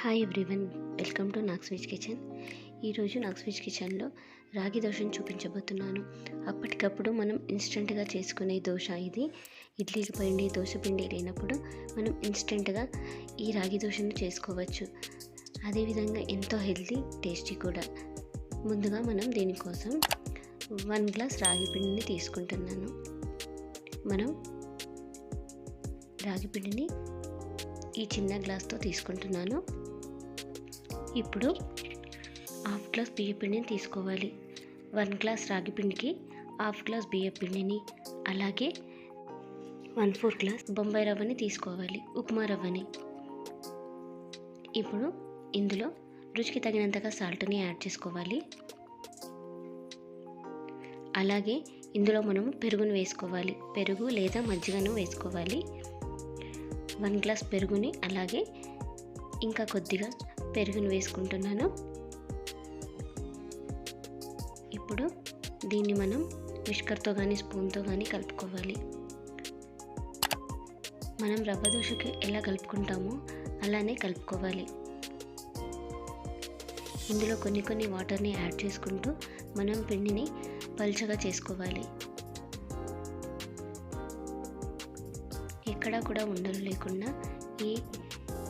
Hi everyone, welcome to నాగ్స్విచ్ kitchen. ఈరోజు నాగ్స్విచ్ కిచెన్లో రాగి దోశను చూపించబోతున్నాను. అప్పటికప్పుడు మనం ఇన్స్టెంట్గా చేసుకునే దోశ ఇది. ఇడ్లీ పిండి, దోశ పిండి లేనప్పుడు మనం ఇన్స్టెంట్గా ఈ రాగి దోశను చేసుకోవచ్చు. అదేవిధంగా ఎంతో హెల్తీ, టేస్టీ కూడా. ముందుగా మనం దీనికోసం 1 గ్లాస్ రాగి పిండిని తీసుకుంటున్నాను. మనం రాగి పిండిని ఈ చిన్న గ్లాస్తో తీసుకుంటున్నాను. ఇప్పుడు 1/2 గ్లాస్ బియ్య పిండిని తీసుకోవాలి. 1 గ్లాస్ రాగి పిండికి 1/2 గ్లాస్ బియ్య పిండిని, అలాగే 1/4 గ్లాస్ బొంబాయి రవ్వని తీసుకోవాలి, ఉప్మా రవ్వని. ఇప్పుడు ఇందులో రుచికి తగినంతగా సాల్ట్ని యాడ్ చేసుకోవాలి. అలాగే ఇందులో మనము పెరుగును వేసుకోవాలి. పెరుగు లేదా మజ్జిగను వేసుకోవాలి. 1 గ్లాస్ పెరుగుని, అలాగే ఇంకా కొద్దిగా పెరుగుని వేసుకుంటున్నాను. ఇప్పుడు దీన్ని మనం విస్కర్తో కానీ స్పూన్తో కానీ కలుపుకోవాలి. మనం రవ్వ దోశకి ఎలా కలుపుకుంటామో అలానే కలుపుకోవాలి. ఇందులో కొన్ని వాటర్ని యాడ్ చేసుకుంటూ మనం పిండిని పల్చగా చేసుకోవాలి. ఎక్కడా కూడా ఉండలు లేకుండా ఈ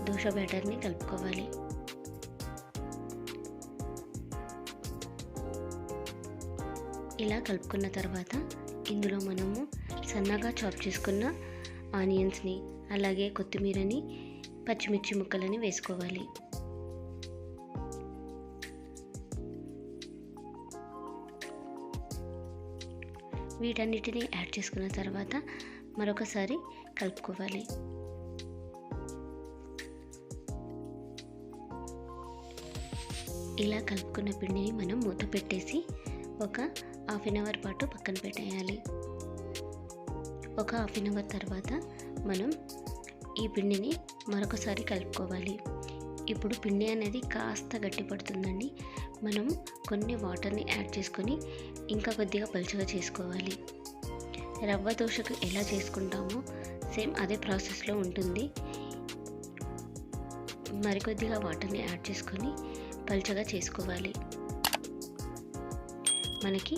దోశ బ్యాటర్ని కలుపుకోవాలి. ఇలా కలుపుకున్న తర్వాత ఇందులో మనము సన్నగా చాప్ చేసుకున్న ఆనియన్స్ని, అలాగే కొత్తిమీరని, పచ్చిమిర్చి ముక్కలని వేసుకోవాలి. వీటన్నిటిని యాడ్ చేసుకున్న తర్వాత మరొకసారి కలుపుకోవాలి. ఇలా కలుపుకున్న పిండిని మనం మూత పెట్టేసి ఒక 1/2 అవర్ పాటు పక్కన పెట్టేయాలి. ఒక 1/2 అవర్ తర్వాత మనం ఈ పిండిని మరొకసారి కలుపుకోవాలి. ఇప్పుడు పిండి అనేది కాస్త గట్టి పడుతుందండి. మనం కొన్ని వాటర్ని యాడ్ చేసుకొని ఇంకా కొద్దిగా పలుచగా చేసుకోవాలి. రవ్వ దోశకు ఎలా చేసుకుంటామో సేమ్ అదే ప్రాసెస్లో ఉంటుంది. మరికొద్దిగా వాటర్ని యాడ్ చేసుకొని పలుచగా చేసుకోవాలి. మనకి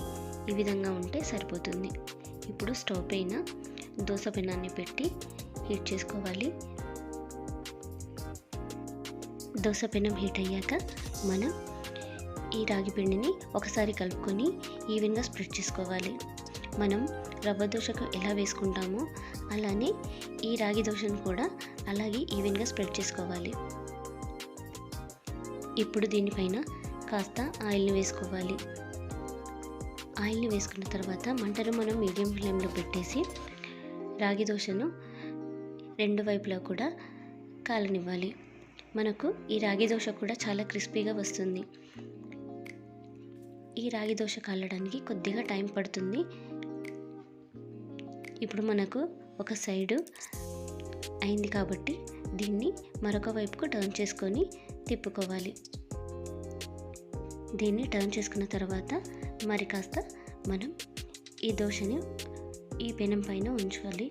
ఈ విధంగా ఉంటే సరిపోతుంది. ఇప్పుడు స్టవ్ పైన దోశ పెనాన్ని పెట్టి హీట్ చేసుకోవాలి. దోశ పెనం హీట్ అయ్యాక మనం ఈ రాగి పిండిని ఒకసారి కలుపుకొని ఈవెన్గా స్ప్రెడ్ చేసుకోవాలి. మనం రవ్వ దోశకు ఎలా వేసుకుంటామో అలానే ఈ రాగి దోశను కూడా అలాగే ఈవెన్గా స్ప్రెడ్ చేసుకోవాలి. ఇప్పుడు దీనిపైన కాస్త ఆయిల్ని వేసుకోవాలి. ఆయిల్ని వేసుకున్న తర్వాత మంటను మనం మీడియం ఫ్లేమ్లో పెట్టేసి రాగి దోశను 2 వైపులా కూడా కాలనివ్వాలి. మనకు ఈ రాగి దోశ కూడా చాలా క్రిస్పీగా వస్తుంది. ఈ రాగి దోశ కాలడానికి కొద్దిగా టైం పడుతుంది. ఇప్పుడు మనకు ఒక సైడు అయింది కాబట్టి దీన్ని మరొక వైపుకు టర్న్ చేసుకొని తిప్పుకోవాలి. దీన్ని టర్న్ చేసుకున్న తర్వాత మరి కాస్త మనం ఈ దోశని ఈ పెనం పైన ఉంచాలి.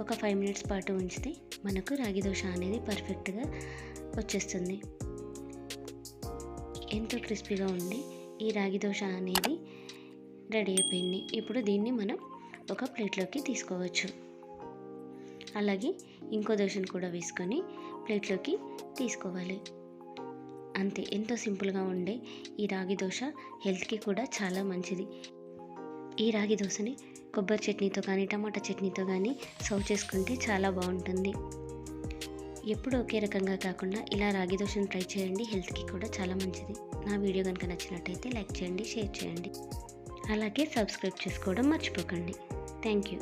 ఒక 5 మినిట్స్ పాటు ఉంచితే మనకు రాగి దోశ అనేది పర్ఫెక్ట్గా వచ్చేస్తుంది. ఎంతో క్రిస్పీగా ఉండి ఈ రాగి దోశ అనేది రెడీ అయిపోయింది. ఇప్పుడు దీన్ని మనం ఒక ప్లేట్లోకి తీసుకోవచ్చు. అలాగే ఇంకో దోశను కూడా వేసుకొని ప్లేట్లోకి తీసుకోవాలి. అంతే, ఎంతో సింపుల్గా ఉండే ఈ రాగి దోశ హెల్త్కి కూడా చాలా మంచిది. ఈ రాగి దోశని కొబ్బరి చట్నీతో కానీ టమాటా చట్నీతో కానీ సర్వ్ చేసుకుంటే చాలా బాగుంటుంది. ఎప్పుడు ఒకే రకంగా కాకుండా ఇలా రాగి దోశను ట్రై చేయండి. హెల్త్కి కూడా చాలా మంచిది. నా వీడియో కనుక నచ్చినట్టయితే లైక్ చేయండి, షేర్ చేయండి, అలాగే సబ్స్క్రైబ్ చేసుకోవడం మర్చిపోకండి. Thank you.